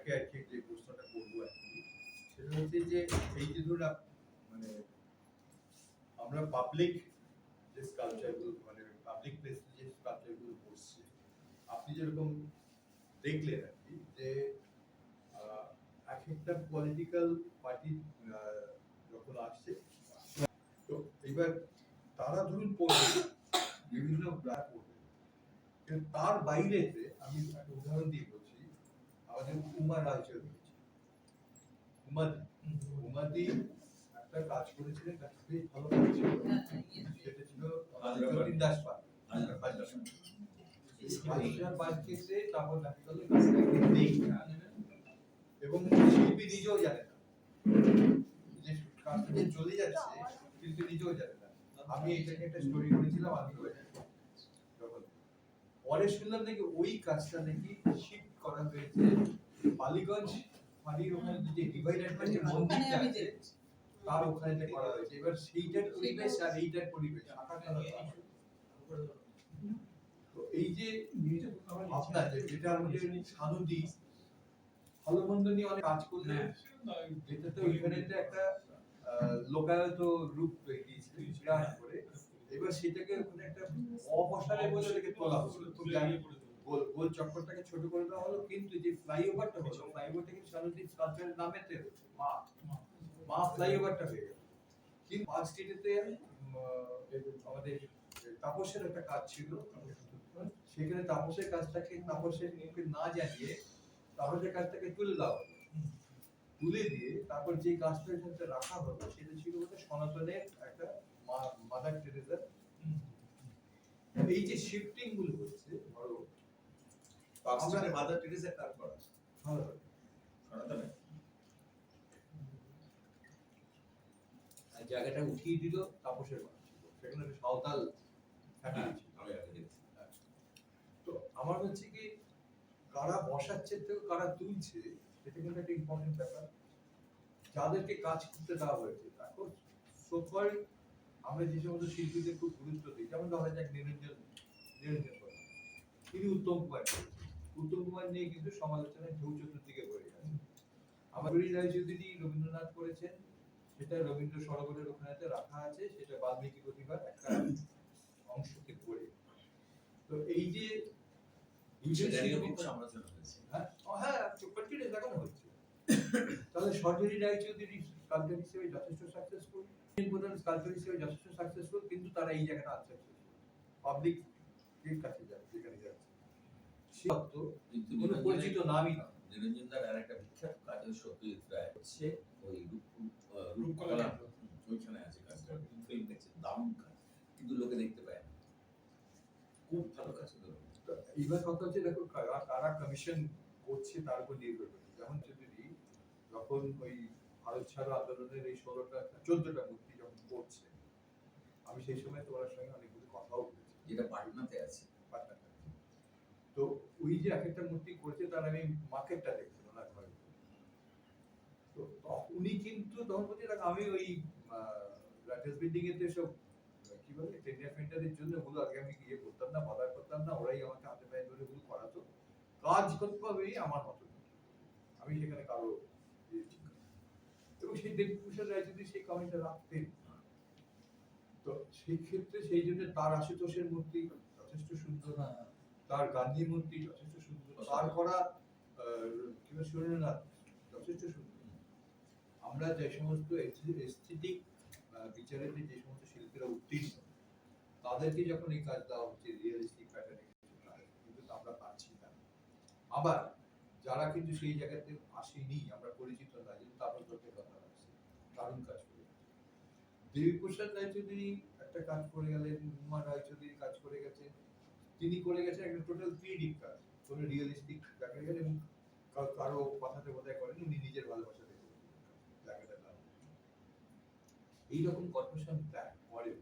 আপনাকে আর কি যে প্রশ্নটা করবো আর কি, সেটা হচ্ছে যে এই যে ধরুন মানে আমরা পাবলিক যে স্কাল্পচারগুলো মানে পাবলিক প্লেসে যে স্কাল্পচারগুলো বসছে, আপনি যেরকম দেখলেন আর কি যে এক একটা পলিটিক্যাল পার্টি যখন আসছে, তো এবার তারা ধরুন পড়বে বিভিন্ন ব্যাপ পড়বে, কিন্তু তার বাইরেতে আমি একটা উদাহরণ দিয়ে বলছি, আমাদের উমা রায়চৌধুরী উমাদি একটা কাজ করেছিলেন, কাজটা বেশ ভালো কাজ ছিল, সেটা ছিল যতীন দাস পাল কেসে, তারপর দেখা গেল কাজটাকে নেই এবং শিল্পী নিজেও জানে না যে কাজটা যে চলে যাচ্ছে, শিল্পী নিজেও জানে না। আমি এটাকে একটা স্টোরি করেছিলাম আমি যখন পরে শুনলাম নাকি ওই কাজটা নাকি শিফট করা হয়েছে বালিগঞ্জ ফাঁড়ির ওখানে যে ডিভাইডার যে মন্দিরটা আছে তার ওখানে করা হয়েছে। এবার সেইটার পরিবেশ আর এইটার পরিবেশ তো এই যে আপনার যেটা আমাদের সানুদি ভালো মন্দ নিয়ে অনেক কাজ করলে, যেটাতে ওইখানে একটা লোকায়ত রূপ দিয়েছিল বিরাট করে, এবার সেটাকে ওখানে একটা অবসরে বলে ওটাকে তোলা হলো, তো জানি গোল গোল চক্করটাকে ছোট করে দেওয়া হলো, কিন্তু যে ফ্লাইওভারটা হলো, ফ্লাইওভারটা কিন্তু সানুদি স্কাল্পচারের নামেতে মা মা ফ্লাইওভারটা হয়ে গেল। কিন্তু পাঁচ স্ট্রিটেতে আমাদের তাপসের একটা কাজ ছিল, সেখানে তাপসের কাজটাকে তাপসের মুখে না জানিয়ে তাপসের কাজটাকে তুলে দেওয়া হলো, তুলে দিয়ে তারপর যে কাজটা এখানে রাখা হলো সেটা ছিল সনাতনের একটা মাদার টেরেসার। এই যে শিফটিং গুলো হচ্ছে, ধরো আমরা মাদার টেরেসার কাজ করা সনাতনে জায়গাটা উঠিয়ে দিল তাপসের মানুষ ছিল, সেখানে একটা সাঁওতাল ফ্যামিলি ছিল। তো আমার হচ্ছে কি কারা বসাচ্ছে থেকে কারা তুলছে, এটা কিন্তু একটা ইম্পর্টেন্ট ব্যাপার। যাদেরকে কাজ করতে দেওয়া হয়েছে, তারপর সোফার আমরা যে সমস্ত শিল্পীদের খুব গুরুত্ব দিই, যেমন ধরা যাক নিরঞ্জন তিনি উত্তম কুমার নিয়ে কিন্তু সমালোচনায় ঢেউ চতুর্দিকে বয়ে গেছে। আমার রায়চৌধুরী রবীন্দ্রনাথ করেছেন, সেটা রবীন্দ্র সরোবরের ওখানেতে রাখা আছে, সেটা বাল্মীকি প্রতিভার একটা অংশকে পড়ে। তো এই যে দেখানো হচ্ছে, তাহলে সরকারি রায়চৌধুরী স্কাল্পচার হিসেবে যথেষ্ট সাকসেসফুল, প্রধান স্কাল্পচার হিসেবে যথেষ্ট সাকসেসফুল, কিন্তু তারা এই জায়গাটা আনসাকসেসফুল, পাবলিক এর কাছে যাচ্ছে, যেখানে যাচ্ছে কোনো পরিচিত নামই না। নিরঞ্জন দার আরেকটা বিখ্যাত কাজ হচ্ছে সত্যজিৎ রায় হচ্ছে ওই রূপকলা, ওইখানে আছে কাজটা, ফিল্ম দেখছে, দারুণ কাজ, কিন্তু লোকে দেখতে পায় না, খুব ভালো কাজ হলো। এইবার কথা হচ্ছে দেখো কারা কমিশন করছে তার উপর নির্ভর করছে। যেমন যদি যখন ওই ভারত ছাড়ো আন্দোলনের এই 14টা মূর্তি যখন করছে, আমি সেই সময় তোমার সঙ্গে অনেকগুলো কথাও বলেছি, যেটা পাটনাতে আছে। তো ওই যে এক একটা মূর্তি করেছে তার আমি মার্কেটটা দেখছি ওনার ঘরে, তো উনি কিন্তু তখন বলছে আমি ওই রাকেশ বিল্ডিং এর সব কি বলে টেন্ডার ফেন্ডারের জন্য ওগুলো আগে আমি ইয়ে করতাম না, বাধা করতাম না, ওরাই আমাকে হাতে পায়ে ধরে ওগুলো করাতো, কাজ করতে হবে আমার মতো, আমি সেখানে কারো এবং সেই দেবভূষণ রায় যদি সেই কমেন্টটা রাখতেন, তো সেই ক্ষেত্রে সেই জন্য তার আশুতোষের মূর্তি যথেষ্ট সুন্দর, তার গান্ধী মূর্তি যথেষ্ট সুন্দর, তার করা কিংবা সুরেন্দ্রনাথ যথেষ্ট সুন্দর। আমরা যে সমস্ত এস্থেটিক বিচারেতে যে সমস্ত শিল্পীরা উত্তীর্ণ, তাদেরকে যখন এই কাজ দেওয়া হচ্ছে রিয়েলিস্টিক প্যাটার্নে, কিন্তু আমরা পাচ্ছি না। আবার যারা কিন্তু সেই জায়গাতে আসেনি, আমরা পরিচিত না, কিন্তু তারপর লোকের কথা আসছে, দারুণ কাজ করে দেবীপ্রসাদ রায়চৌধুরী একটা কাজ করে গেলেন, উমা রায়চৌধুরী কাজ করে গেছে, তিনি করে গেছেন একটা টোটাল 3D কাজ, কোনো রিয়েলিস্টিক দেখা গেলে এবং কারো কথাতে বোধহয় করেন, উনি নিজের ভালোবাসা দেখে জায়গাটা না এইরকম কর্পোরেশন প্ল্যান করে,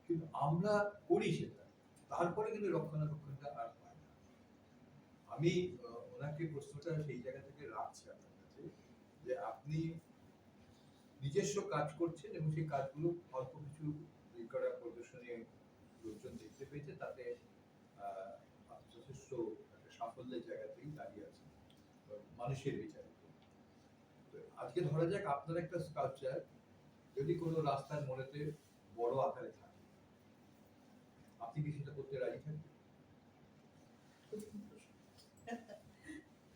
কিন্তু আমরা করি সেটা, তারপরে কিন্তু রক্ষণাবেক্ষণটা আর পাই না। আমি ওনাকে প্রশ্নটা সেই জায়গা থেকে রাখছি আপনার কাছে, যে আপনি নিজস্ব কাজ করছেন এবং সেই কাজগুলো অল্প কিছু করা প্রদর্শনী লোকজন দেখতে পেয়েছে, তাতে যথেষ্ট সাফল্যের জায়গাতেই দাঁড়িয়ে আছে, মানুষ মানুষের বিচারে। তো আজকে ধরা যাক আপনার একটা স্কাল্পচার যদি কোনো রাস্তার মোড়েতে বড় আকারে থাকে, আপনি কি সেটা করতে রাজি থাকবেন?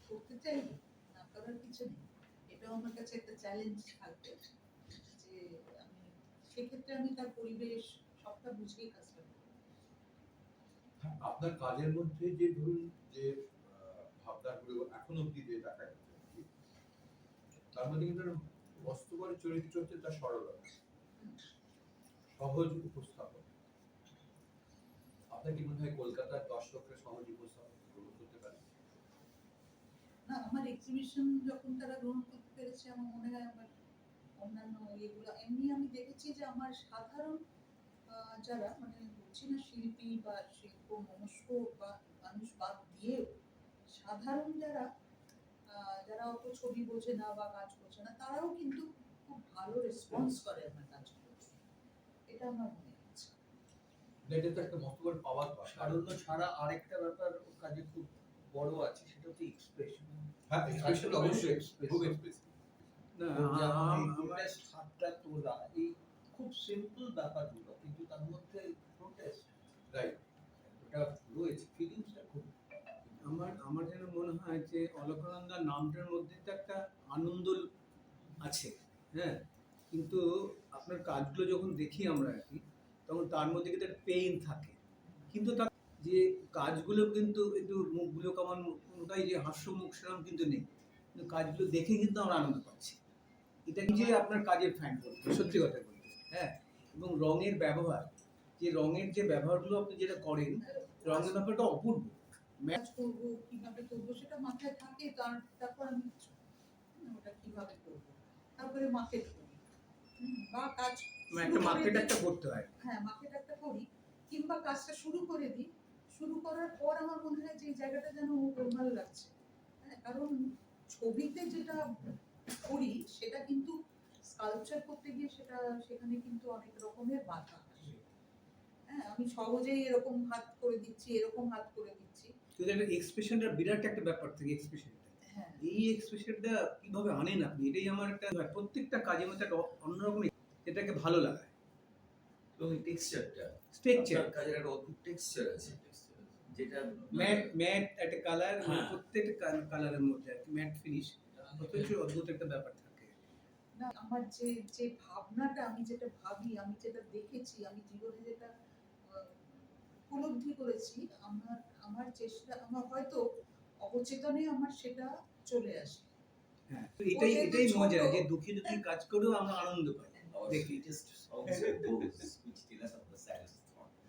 করতে চাই, না করার কিছু নেই। এটাও আমার কাছে একটা চ্যালেঞ্জ থাকবে যে আমি সেক্ষেত্রে আমি তার পরিবেশ সবটা বুঝেই কাজটা করব। হ্যাঁ, আপনার কাজের মধ্যে যে ধরুন যে ভাবনাগুলো এখন অব্দি যে দেখা যাচ্ছে আর কি, তার মধ্যে কিন্তু একটা বাস্তবর চরিত্র হচ্ছে তার সরলতা, সহজ উপস্থাপন। আপনার কি মনে হয় কলকাতার দর্শকরা সহজ উপস্থাপন গ্রহণ করতে পারে? না, আমার এক্সিবিশন যখন তারা গ্রহণ করতে পেরেছে আমার মনে হয় আমার অন্যান্য ইয়েগুলো এমনি আমি দেখেছি যে আমার সাধারণ যারা মানে বলছি না শিল্পী বা শিল্প মনস্ক বা মানুষ বাদ দিয়েও সাধারণ যারা যারা অত ছবি বোঝে না বা কাজ বোঝে না তারাও কিন্তু খুব ভালো রেসপন্স করে আমার কাজগুলো। এটা আমার মনে হচ্ছে। এটা তো একটা মস্ত বড় পাওয়ার কথা। সারল্য ছাড়া আরেকটা ব্যাপার ওর কাজে খুব বড় আছে, সেটা হচ্ছে এক্সপ্রেশন। হ্যাঁ, এক্সপ্রেশন অবশ্যই খুব এক্সপ্রেসিভ। না আমার হাতটা তোলা এই খুব সিম্পল ব্যাপারগুলো, কিন্তু তার মধ্যে প্রোটেস্ট রাইট। ওটা রয়েছে, ফিলিংসটা খুব। আমার যেন মনে হয় যে অলকানন্দার নামটার মধ্যে তো একটা আনন্দ আছে, হ্যাঁ, কিন্তু আপনার কাজগুলো যখন দেখি আমরা আর কি, তখন তার মধ্যে কিন্তু একটা পেইন থাকে, কিন্তু তার যে কাজগুলো কিন্তু একটু মুখগুলো কেমন কোনোটাই যে হাস্যমুখ সেরকম কিন্তু নেই, কিন্তু কাজগুলো দেখে কিন্তু আমরা আনন্দ পাচ্ছি। এটা কি যে আপনার কাজের ফ্যান বলতে সত্যি কথা বলতে, হ্যাঁ। এবং রঙের ব্যবহার, যে রঙের যে ব্যবহারগুলো আপনি যেটা করেন, রঙের ব্যাপারটা অপূর্ব। কাজ করব কিভাবে করব সেটা মাথায় থাকে, তারপর আমি ওটা কিভাবে করব, তারপরে মার্কেট করি বা কাজ একটা মার্কেট একটা করতে হয়। হ্যাঁ মার্কেট একটা করি কিংবা কাজটা শুরু করে দিই, শুরু করার পর আমার মনে হয় যে এই জায়গাটা যেন ভালো লাগছে। হ্যাঁ, কারণ ছবিতে যেটা করি সেটা কিন্তু স্কাল্পচার করতে গিয়ে সেখানে কিন্তু অনেক রকমের বাধা আসে। হ্যাঁ, আমি সহজেই এরকম হাত করে দিচ্ছি, এরকম হাত করে দিচ্ছি। কিন্তু একটা এক্সপ্রেশনটা বিরাট একটা ব্যাপার থাকে, এক্সপ্রেশনটা। হ্যাঁ, এই এক্সপ্রেশনটা কিভাবে আনেন আপনি, এটাই আমার একটা প্রত্যেকটা কাজের মধ্যে একটা অন্যরকম এটাকে ভালো লাগায়। এবং এই টেক্সচারটা, স্ট্রাকচার, আপনার কাজের একটা অদ্ভুত টেক্সচার আছে, যেটা ম্যাট একটা কালার, হ্যাঁ। প্রত্যেকটা কালারের মধ্যে আর কি ম্যাট ফিনিশ, অথচ অদ্ভুত একটা ব্যাপার থাকে। না আমার যে যে ভাবনাটা, আমি যেটা ভাবি, আমি যেটা দেখেছি, আমি জীবনে যেটা উপলব্ধি করেছি, আমার চেষ্টা, আমার হয়তো অবচেতনে আমার সেটা চলে আসে। হ্যাঁ, তো এটাই মজা যে দুঃখী কাজ করেও আমরা আনন্দ পাই দেখি।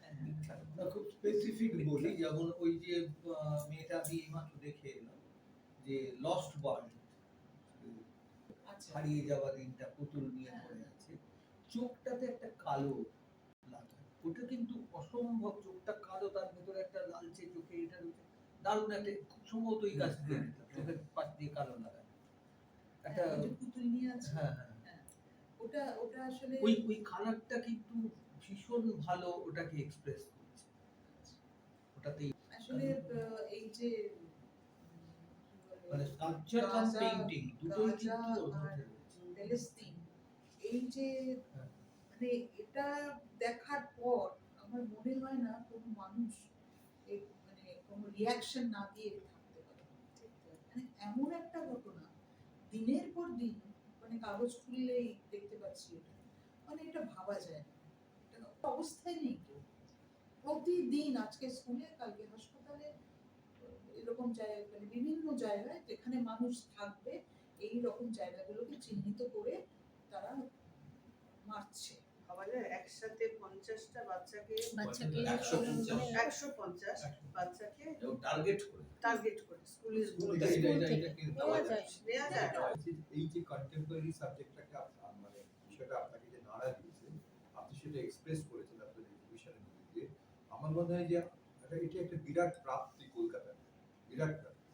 হ্যাঁ, খুব স্পেসিফিক বলি, যেমন ওই যে মেয়েটা আমি এইমাত্র দেখে এলাম যে লস্ট ওয়ার্ল্ড, আচ্ছা, হারিয়ে যাওয়া দিনটা পুতুল নিয়ে পড়ে আছে, চোখটাতে একটা কালো লাগা, ওটা কিন্তু অসম্ভব, চোখটা কালো, তার ভেতরে একটা লালচে চোখে, এটা দারুণ একটা, খুব সম্ভবত এই কাজ দিয়ে চোখের পাশ দিয়ে কালো লাগা একটা, ওই যে পুতুল নিয়ে আছে, হ্যাঁ, হ্যাঁ, ওটা আসলে ওই কালারটা কিন্তু ভীষণ ভালো ওটাকে এক্সপ্রেস করছে ওটাতেই। আসলে এই যে মানে স্কাল্পচার কাম পেইন্টিং দুটোই কিন্তু ওর মধ্যে রয়েছে। ফিলিস্তিন, এই যে হ্যাঁ। মানে এটা দেখার পর আমার মনে হয় না কোনো মানুষ মানে কোনো রিয়াকশন না দিয়ে থাকতে পারে। মানে এমন একটা ঘটনা, দিনের পর দিন মানে কাগজ খুললেই দেখতে পাচ্ছি এটা, মানে এটা ভাবা যায় না, এটা অবস্থায় নেই কেউ। প্রতিদিন আজকে স্কুলে, কালকে হাসপাতালে, এরকম জায়গায় মানে বিভিন্ন জায়গায় যেখানে মানুষ থাকবে এই রকম জায়গাগুলোকে চিহ্নিত করে তারা মারছে। ভাবা যায় একসাথে 50টা বাচ্চাকে 150 150 বাচ্চাকে টার্গেট করে টার্গেট করে স্কুলে নেওয়া যায়। নেওয়া যায়। এই যে কন্টেম্পোরারি সাবজেক্টটাকে মানে বিষয়টা আপনাকে যে নাড়া দিয়েছে, আপনি সেটা এক্সপ্রেস করেছেন আপনার এক্সিবিশনের মধ্যে দিয়ে। আমার মনে হয় যে এটা একটা বিরাট প্রাপ্তি কলকাতার, বিরাট প্রাপ্তি।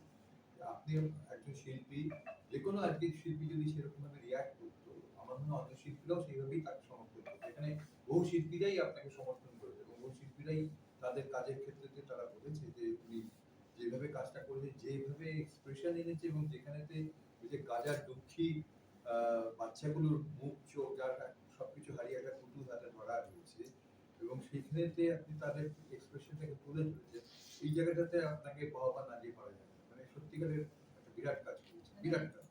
আপনি একজন শিল্পী, যে কোনো আজকে শিল্পী যদি সেরকম ভাবে রিয়াক্ট করতো, আমার মনে হয় অন্য শিল্পীরাও সেইভাবেই তাকে সমর্থন করতো। এখানে বহু শিল্পীরাই আপনাকে সমর্থন করেছে এবং বহু শিল্পীরাই তাদের কাজের ক্ষেত্রে তারা বলেছে যে উনি যে যেভাবে কাজটা করেছে, যেভাবে এক্সপ্রেশন এনেছে, এবং যেখানেতে ওই যে গাজার দুঃখী বাচ্চাগুলোর মুখ চোখ যার সবকিছু হারিয়ে একটা পুতুল হাতে ধরা রয়েছে, এবং সেইখানেতে আপনি তাদের এক্সপ্রেশনটাকে তুলে ধরেছেন, এই জায়গাটাতে আপনাকে বাবা না দিয়ে পারা যায় না। মানে সত্যিকারের একটা বিরাট কাজ করেছে, বিরাট কাজ।